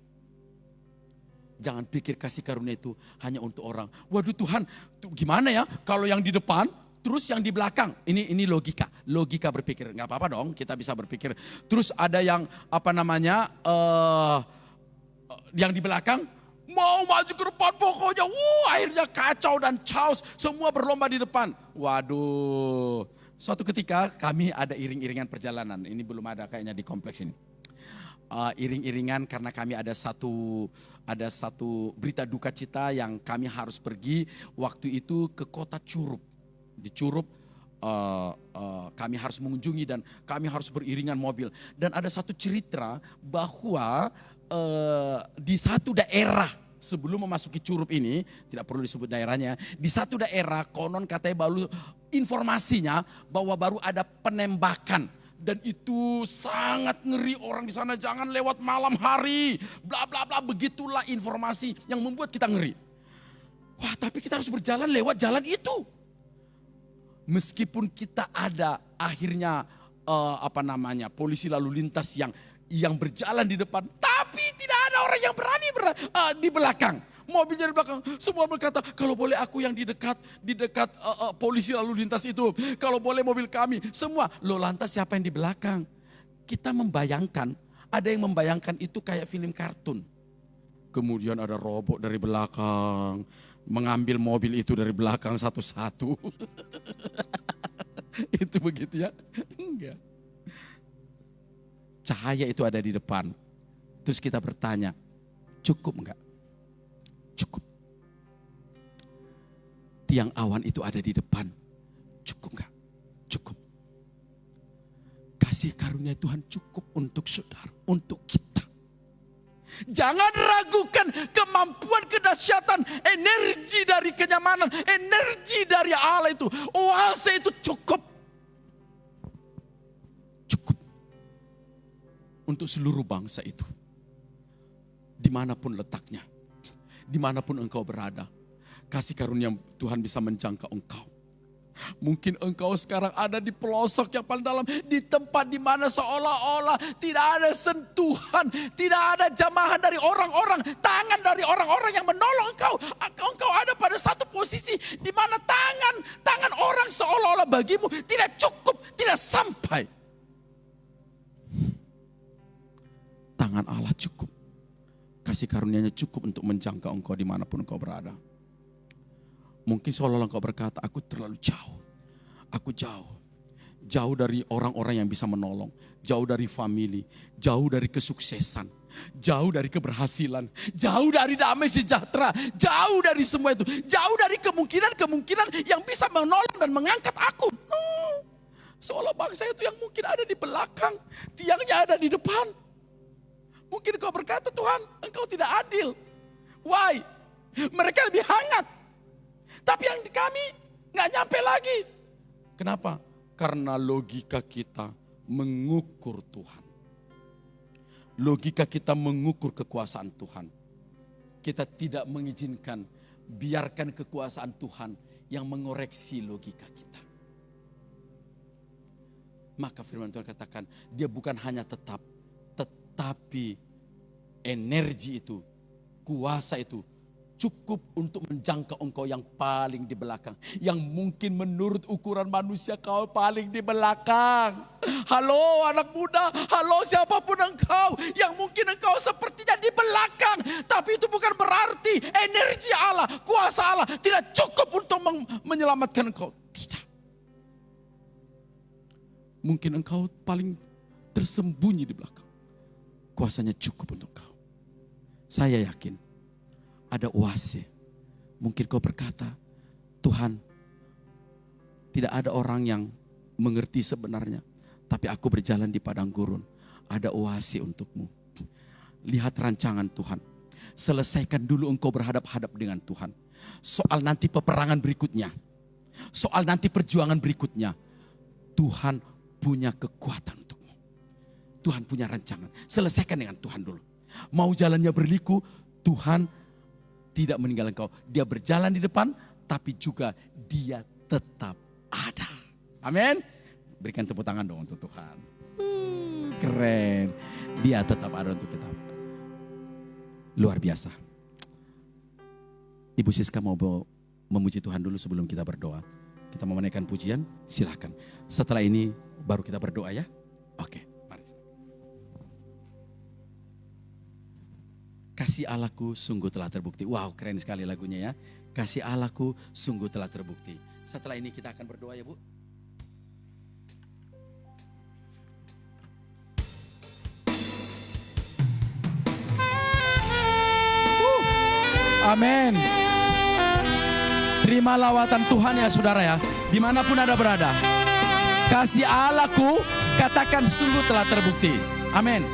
Jangan pikir kasih karunia itu hanya untuk orang. Waduh Tuhan, gimana ya kalau yang di depan terus yang di belakang. Ini logika berpikir. Nggak apa-apa dong, kita bisa berpikir. Terus ada yang yang di belakang Mau maju ke depan pokoknya. Akhirnya kacau dan chaos. Semua berlomba di depan. Waduh. Suatu ketika kami ada iring-iringan perjalanan. Ini belum ada kayaknya di kompleks ini. Iring-iringan karena kami ada satu berita duka cita yang kami harus pergi waktu itu ke kota Curup. Di Curup kami harus mengunjungi dan kami harus beriringan mobil. Dan ada satu cerita bahwa di satu daerah sebelum memasuki Curup ini, tidak perlu disebut daerahnya, di satu daerah konon katanya baru informasinya bahwa baru ada penembakan. Dan itu sangat ngeri, orang di sana jangan lewat malam hari, bla bla bla, begitulah informasi yang membuat kita ngeri. Wah, tapi kita harus berjalan lewat jalan itu. Meskipun kita ada akhirnya polisi lalu lintas yang berjalan di depan, tapi tidak ada orang yang berani di belakang. Mobilnya di belakang, semua berkata, kalau boleh aku yang di dekat polisi lalu lintas itu, kalau boleh mobil kami, semua. Loh, lantas siapa yang di belakang? Kita membayangkan, ada yang membayangkan itu kayak film kartun. Kemudian ada robot dari belakang, mengambil mobil itu dari belakang satu-satu. Itu begitu ya? Enggak. Cahaya itu ada di depan. Terus kita bertanya, cukup enggak? Cukup. Tiang awan itu ada di depan. Cukup enggak? Cukup. Kasih karunia Tuhan cukup untuk saudara, untuk kita. Jangan ragukan kemampuan, kedahsyatan, energi dari kenyamanan, energi dari Allah itu. Oase itu cukup. Cukup. Untuk seluruh bangsa itu. Dimanapun letaknya. Dimanapun engkau berada. Kasih karunia Tuhan bisa menjangkau engkau. Mungkin engkau sekarang ada di pelosok yang paling dalam, di tempat di mana seolah-olah tidak ada sentuhan, tidak ada jamahan dari orang-orang, tangan dari orang-orang yang menolong engkau. Engkau ada pada satu posisi di mana tangan orang seolah-olah bagimu tidak cukup, tidak sampai. Tangan Allah cukup. Kasih karunia-Nya cukup untuk menjangkau engkau dimanapun engkau berada. Mungkin seolah-olah engkau berkata, aku terlalu jauh. Aku jauh. Jauh dari orang-orang yang bisa menolong. Jauh dari family. Jauh dari kesuksesan. Jauh dari keberhasilan. Jauh dari damai sejahtera. Jauh dari semua itu. Jauh dari kemungkinan-kemungkinan yang bisa menolong dan mengangkat aku. No. Seolah bangsa itu yang mungkin ada di belakang. Tiangnya ada di depan. Mungkin engkau berkata, Tuhan, engkau tidak adil. Why? Mereka lebih hangat. Tapi yang di kami gak nyampe lagi. Kenapa? Karena logika kita mengukur Tuhan. Logika kita mengukur kekuasaan Tuhan. Kita tidak mengizinkan, biarkan kekuasaan Tuhan yang mengoreksi logika kita. Maka firman Tuhan katakan, dia bukan hanya tetap, tetapi energi itu, kuasa itu, cukup untuk menjangkau engkau yang paling di belakang. Yang mungkin menurut ukuran manusia kau paling di belakang. Halo anak muda, halo siapapun engkau. Yang mungkin engkau sepertinya di belakang. Tapi itu bukan berarti energi Allah, kuasa Allah tidak cukup untuk menyelamatkan engkau. Tidak. Mungkin engkau paling tersembunyi di belakang. Kuasanya cukup untuk engkau. Saya yakin ada oase. Mungkin kau berkata, Tuhan, tidak ada orang yang mengerti sebenarnya. Tapi aku berjalan di padang gurun. Ada oase untukmu. Lihat rancangan Tuhan. Selesaikan dulu engkau berhadap-hadap dengan Tuhan. Soal nanti peperangan berikutnya. Soal nanti perjuangan berikutnya. Tuhan punya kekuatan untukmu. Tuhan punya rancangan. Selesaikan dengan Tuhan dulu. Mau jalannya berliku, Tuhan tidak meninggalkan engkau. Dia berjalan di depan, tapi juga dia tetap ada. Amin. Berikan tepuk tangan dong untuk Tuhan. Keren. Dia tetap ada untuk kita. Luar biasa. Ibu Siska mau memuji Tuhan dulu sebelum kita berdoa. Kita mau menaikkan pujian, silahkan. Setelah ini baru kita berdoa ya. Oke, mari. kasih Allahku sungguh telah terbukti. Wow, keren sekali lagunya ya. Kasih Allahku sungguh telah terbukti. Setelah ini kita akan berdoa ya Bu. Amin. Terima lawatan Tuhan ya saudara ya. Dimanapun Anda berada. Kasih Allahku katakan sungguh telah terbukti. Amin.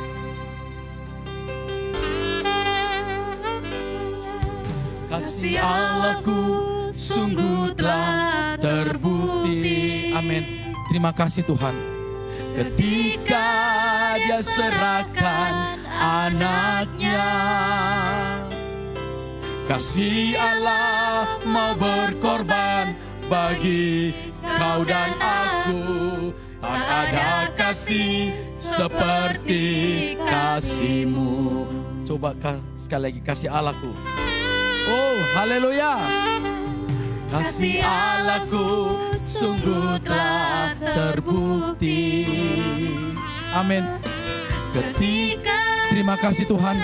Kasih Allahku sungguh telah terbukti. Amin. Terima kasih Tuhan. Ketika Dia serahkan anaknya, kasih Allah mau berkorban bagi kau dan aku. Tak ada kasih seperti kasih-Mu. Coba sekali lagi, kasih Allahku. Oh, haleluya. Kasih Allahku sungguh telah terbukti. Amin. Ketika Terima kasih Tuhan.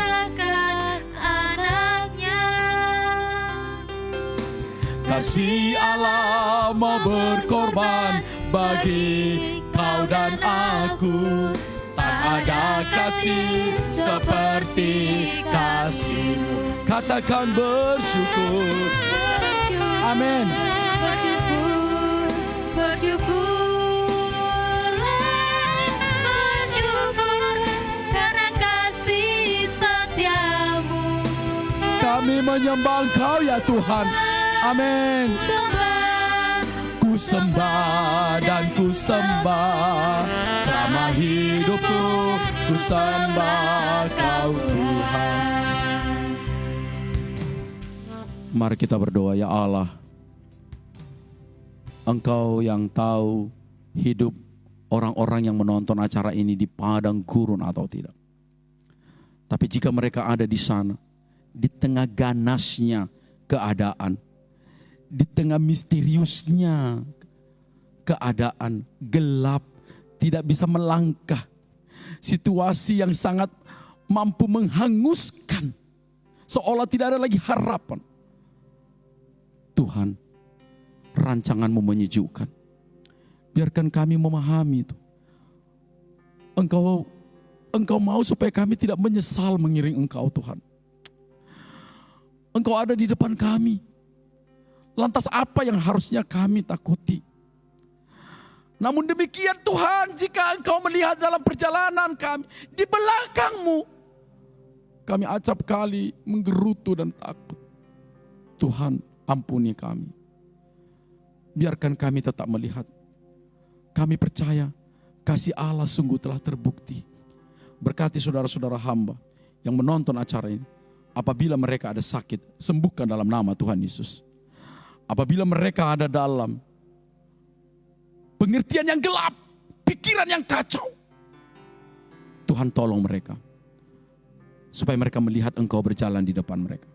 Kasih Allah mau berkorban bagi kau dan aku. Tak ada kasih seperti kasih-Mu. Katakan bersyukur. Amin. Bersyukur karena kasih setia-Mu. Kami menyembah Engkau ya Tuhan. Amin. Ku sembah dan ku sembah selama hidupku. Ku sembah Kau Tuhan. Mari kita berdoa ya Allah. Engkau yang tahu hidup orang-orang yang menonton acara ini di padang gurun atau tidak. Tapi jika mereka ada di sana, di tengah ganasnya keadaan, di tengah misteriusnya keadaan gelap, tidak bisa melangkah, situasi yang sangat mampu menghanguskan, seolah tidak ada lagi harapan. Tuhan, rancangan-Mu menyejukkan. Biarkan kami memahami itu. Engkau mau supaya kami tidak menyesal mengiring Engkau Tuhan. Engkau ada di depan kami. Lantas apa yang harusnya kami takuti? Namun demikian Tuhan, jika Engkau melihat dalam perjalanan kami, di belakang-Mu, kami acap kali menggerutu dan takut. Tuhan, ampuni kami. Biarkan kami tetap melihat. Kami percaya kasih Allah sungguh telah terbukti. Berkati saudara-saudara hamba yang menonton acara ini. Apabila mereka ada sakit, sembuhkan dalam nama Tuhan Yesus. Apabila mereka ada dalam pengertian yang gelap, pikiran yang kacau, Tuhan tolong mereka. Supaya mereka melihat Engkau berjalan di depan mereka.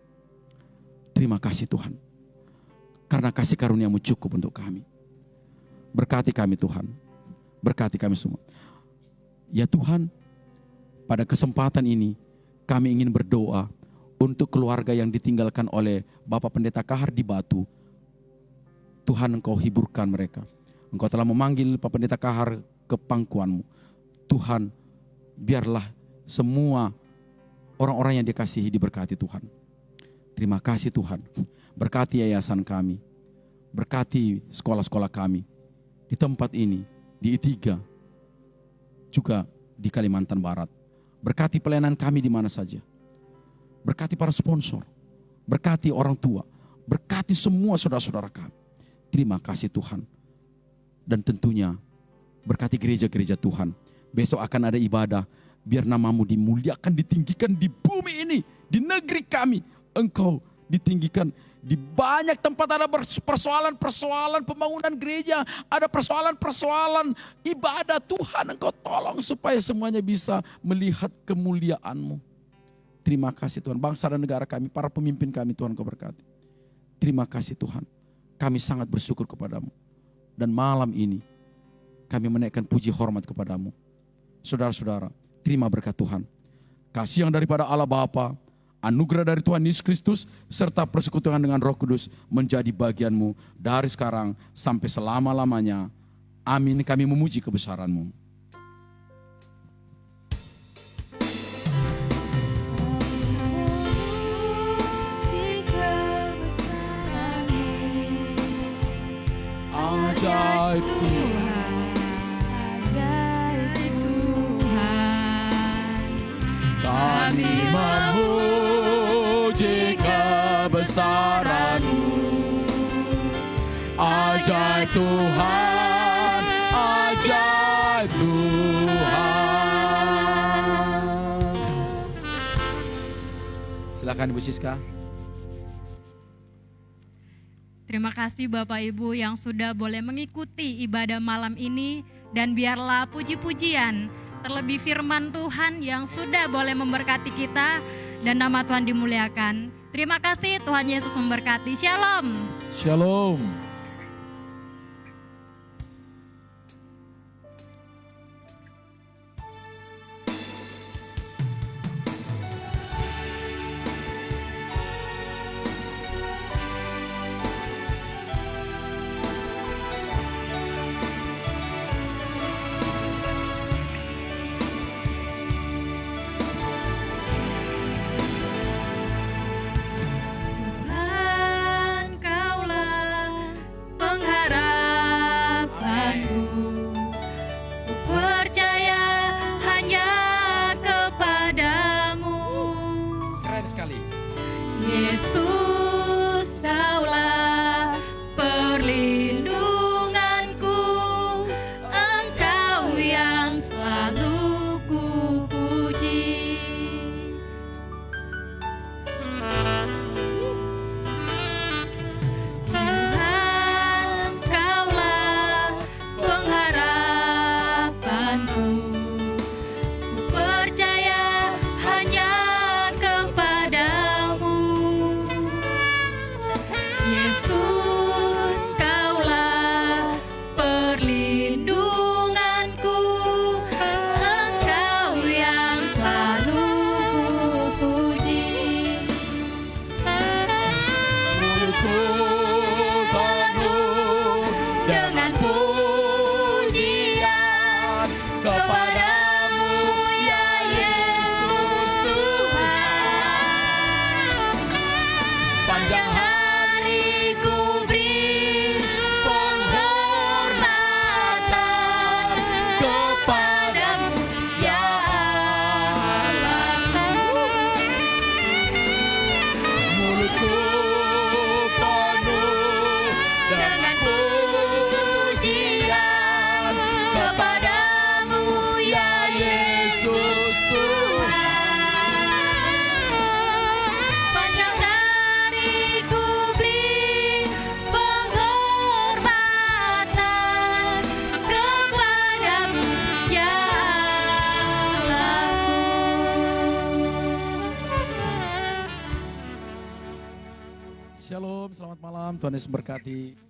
Terima kasih Tuhan. Karena kasih karunia-Mu cukup untuk kami. Berkati kami Tuhan. Berkati kami semua. Ya Tuhan, pada kesempatan ini kami ingin berdoa untuk keluarga yang ditinggalkan oleh Bapak Pendeta Kahar di Batu. Tuhan, Engkau hiburkan mereka. Engkau telah memanggil Pak Pendeta Kahar ke pangkuan-Mu. Tuhan, biarlah semua orang-orang yang dikasihi diberkati Tuhan. Terima kasih Tuhan. Berkati yayasan kami. Berkati sekolah-sekolah kami. Di tempat ini, di I3, juga di Kalimantan Barat. Berkati pelayanan kami di mana saja. Berkati para sponsor. Berkati orang tua. Berkati semua saudara-saudara kami. Terima kasih Tuhan. Dan tentunya berkati gereja-gereja Tuhan. Besok akan ada ibadah. Biar nama-Mu dimuliakan, ditinggikan di bumi ini. Di negeri kami. Engkau ditinggikan. Di banyak tempat ada persoalan-persoalan pembangunan gereja. Ada persoalan-persoalan ibadah. Tuhan, Engkau tolong supaya semuanya bisa melihat kemuliaan-Mu. Terima kasih Tuhan. Bangsa dan negara kami, para pemimpin kami Tuhan Kau berkati. Terima kasih Tuhan. Kami sangat bersyukur kepadamu. Dan malam ini kami menaikkan puji hormat kepadamu. Saudara-saudara, terima berkat Tuhan. Kasih yang daripada Allah Bapa, anugerah dari Tuhan Yesus Kristus serta persekutuan dengan Roh Kudus menjadi bagianmu dari sekarang sampai selama-lamanya. Amin. Kami memuji kebesaran-Mu. Ajaib Tuhan, kami memuji kebesaran-Mu. Ajaib Tuhan, ajaib Tuhan. Silakan Ibu Siska. Terima kasih Bapak Ibu yang sudah boleh mengikuti ibadah malam ini, dan biarlah puji-pujian terlebih firman Tuhan yang sudah boleh memberkati kita dan nama Tuhan dimuliakan. Terima kasih, Tuhan Yesus memberkati. Shalom. Shalom. Tuhan, Kaulah pengharapanku. Ku percaya hanya kepadamu. Keren sekali. Yesus, Kaulah perlindunganku. Engkau yang selalu ku puji. Tuhan, Kaulah pengharapanku. Ku percaya hanya kepadamu. Yesus, Kaulah perlindunganku. Engkau yang selalu ku puji. Mulutku penuh dengan pujian kepadamu ya Yesus Tuhan. Sepanjang hari ku beri penghormatan kepadamu ya Allahku. Mulutku penuh dengan pujian kepadamu ya Yesus Tuhan. Panjang hari ku beri penghormatan kepadamu ya Allahku. Shalom, selamat malam, Tuhan Yesus berkati.